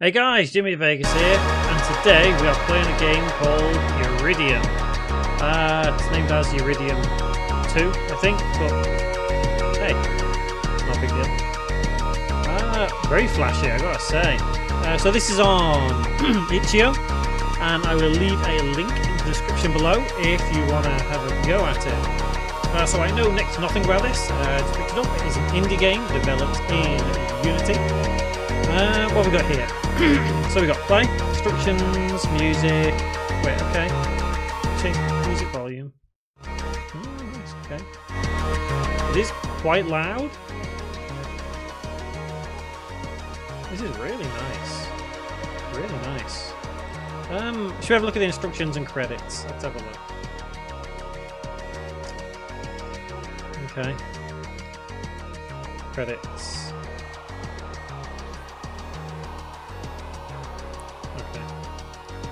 Hey guys, Jimmy Vegas here, and today we are playing a game called Uridium. It's named as Uridium 2, I think, but hey, not a big deal. Very flashy, I gotta say. So this is on itch.io, and I will leave a link in the description below if you want to have a go at it. So I know next to nothing about this. Just picked it up. It is an indie game developed in Unity. What have we got here? So we got play, instructions, music. Wait, okay. Change music volume. That's okay. It is quite loud. This is really nice. Really nice. Should we have a look at the instructions and credits? Let's have a look. Okay. Credits.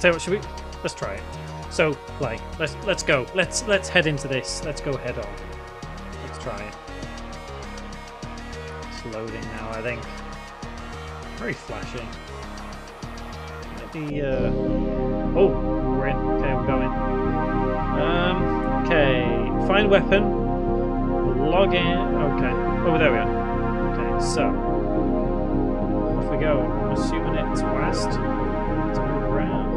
Tell you what, should we? Let's try it. So play. Let's go. Let's head into this. Let's go head on. Let's try it. It's loading now, I think. Very flashy. Maybe oh, we're in. Okay, we're going. Okay. Find weapon. Log in. Okay. Oh, there we are. Okay, so off we go. I'm assuming it's west. Let's move around.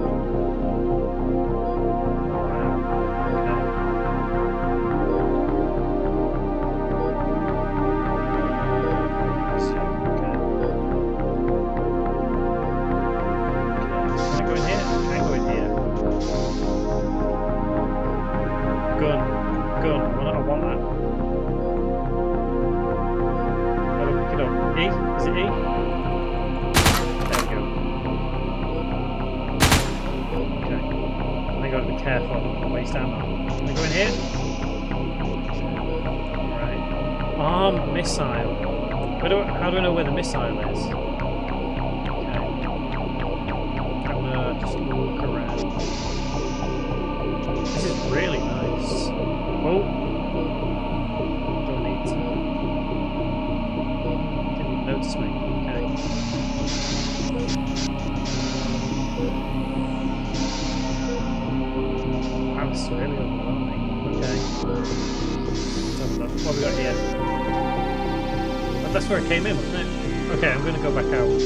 Careful, waste ammo. Can I go in here? Right. Armed missile. How do I know where the missile is? Okay. I'm gonna just look around. This is really nice. Oh. Don't need to. Didn't notice me. It's really overwhelming. Okay. What have we got here? Oh, that's where it came in, wasn't it? Okay, I'm going to go back out.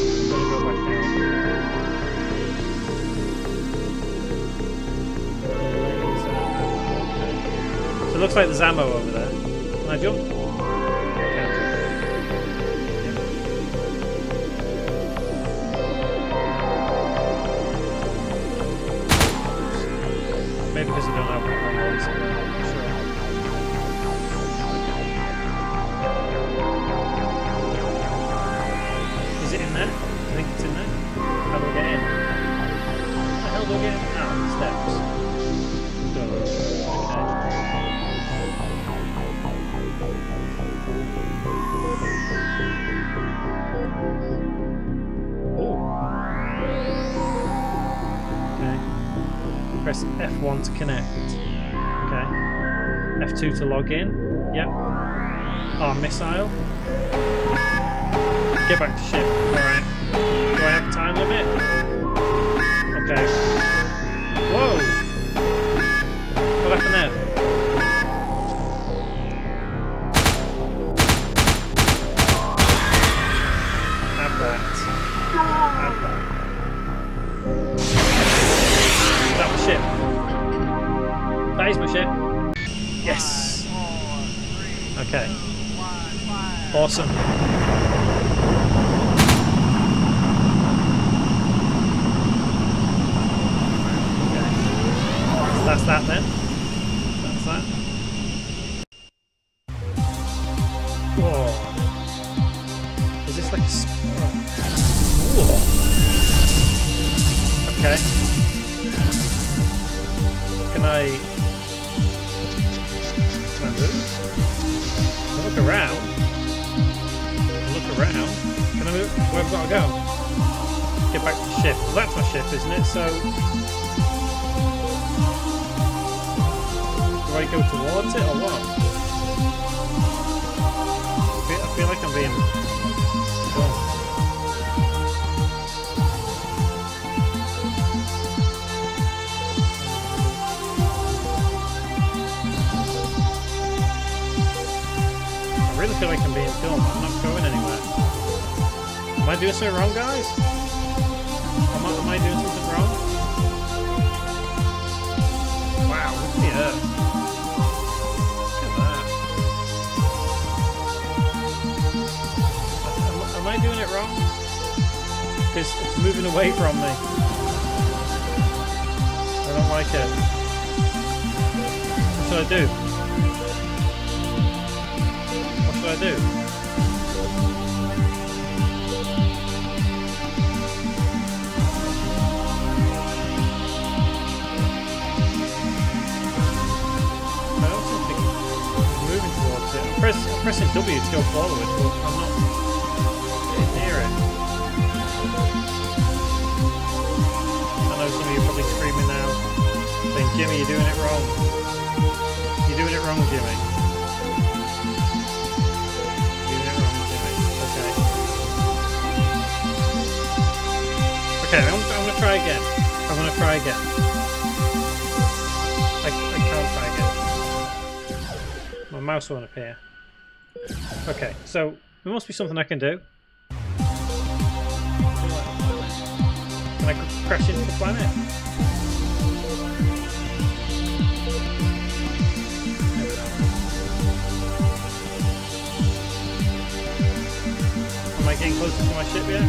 So it looks like there's ammo over there. Can I jump? Maybe because you don't have one of those. Sure. Is it in there? I think it's in there. How do I get in? How the hell do I get in? Oh, steps. Press F1 to connect. Okay. F2 to log in. Yep. Oh, missile. Get back to ship. Alright. Do I have a time limit? Okay. Whoa! What happened there? Have that. Have that. Is that my ship? That is my ship. Yes! Okay. Awesome. Okay. So that's that then. That's that. Whoa. Is this like a... Whoa. Okay. Can I move? Can I look around? Can I move? Where have I got to go? Get back to the ship. Well, that's my ship, isn't it? So do I go towards it or what? I feel like I'm being done. I'm being filmed. I'm not going anywhere. Am I doing something wrong, guys? Am I doing something wrong? Wow, look at the earth. Look at that. Am I doing it wrong? Because it's moving away from me. I don't like it. What should I do? What should I do? I don't seem to be moving towards it. I'm pressing W to go forward, but I'm not getting near it. I know some of you are probably screaming now, saying, Jimmy, you're doing it wrong. You're doing it wrong, Jimmy. You're doing it wrong, Jimmy. Okay. Okay, I'm going to try again. I'm going to try again. I can't try again. My mouse won't appear. Okay, so there must be something I can do. Can I crash into the planet? Am I getting closer to my ship yet?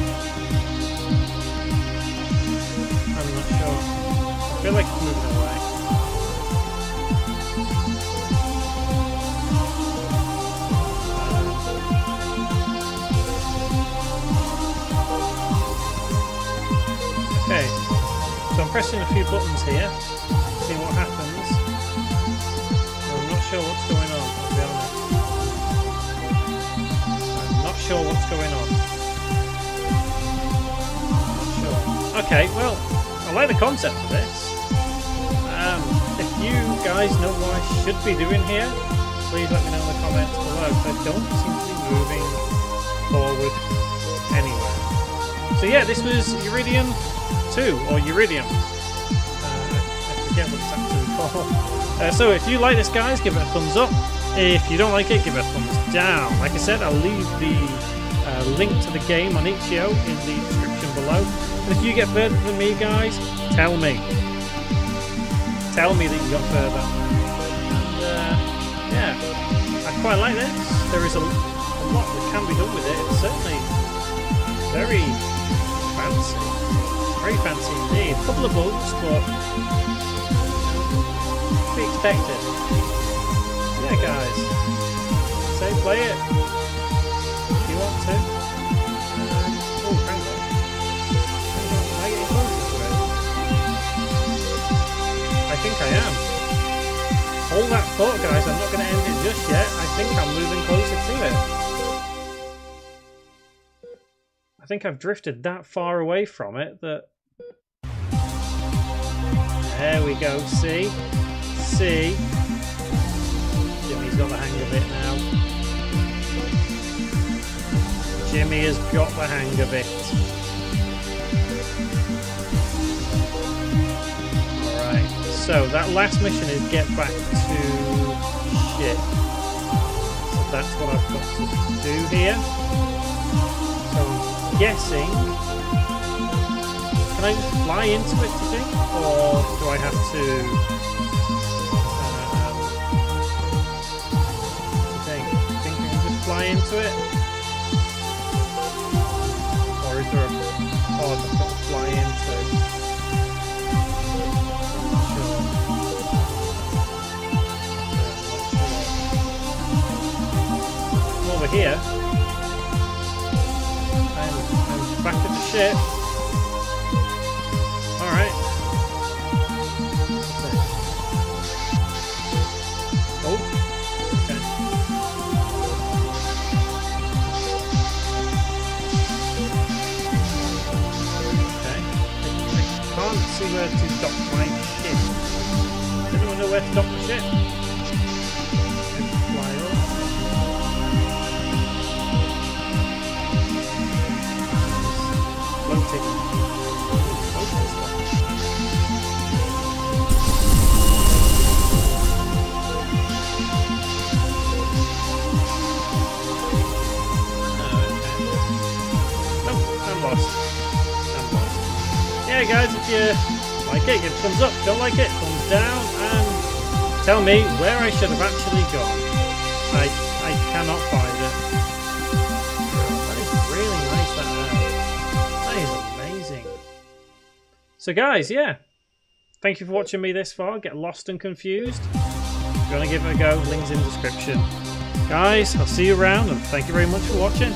I'm not sure. I feel like it's moving away. Okay, so I'm pressing a few buttons here, see what happens. I'm not sure what's going on, I'll be honest. I'm not sure what's going on. I'm not sure. Okay, well, I like the concept of this. If you guys know what I should be doing here, please let me know in the comments below, because I don't seem to be moving forward anywhere. So yeah, this was Uridium 2, or Uridium. I forget what it's actually called. So if you like this, guys, give it a thumbs up. If you don't like it, give it a thumbs down. Like I said, I'll leave the link to the game on itch.io in the description below. And if you get further than me, guys, tell me. Tell me that you got further. And yeah, I quite like this. There is a lot that can be done with it. It's certainly very fancy. Very fancy indeed. A couple of bugs, but to be expected. Yeah, guys. Say play it if you want to. Oh, hang on. Am I getting closer to it? I think I am. Hold that thought, guys. I'm not going to end it just yet. I think I'm moving closer to it. I think I've drifted that far away from it that... There we go, see? See? Jimmy's got the hang of it now. Jimmy has got the hang of it. Alright, so that last mission is get back to ship. So that's what I've got to do here. So I'm guessing... Can I just fly into it, do you think? Or do I have to... I think I can just fly into it? Or is there a pod I've got to fly into? I'm not sure. I'm over here. I'm back at the ship. Alright. Oh. Okay. Okay. I can't see where to dock my ship. Does anyone know where to dock the ship? Fly up. Floating. yeah, guys, if you like it, give a thumbs up. Don't like it, thumbs down, and tell me where I should have actually gone. I cannot find it. That is really nice, that is amazing. So guys, yeah. Thank you for watching me this far. Get lost and confused? If you want to give it a go, links in the description. Guys, I'll see you around, and thank you very much for watching.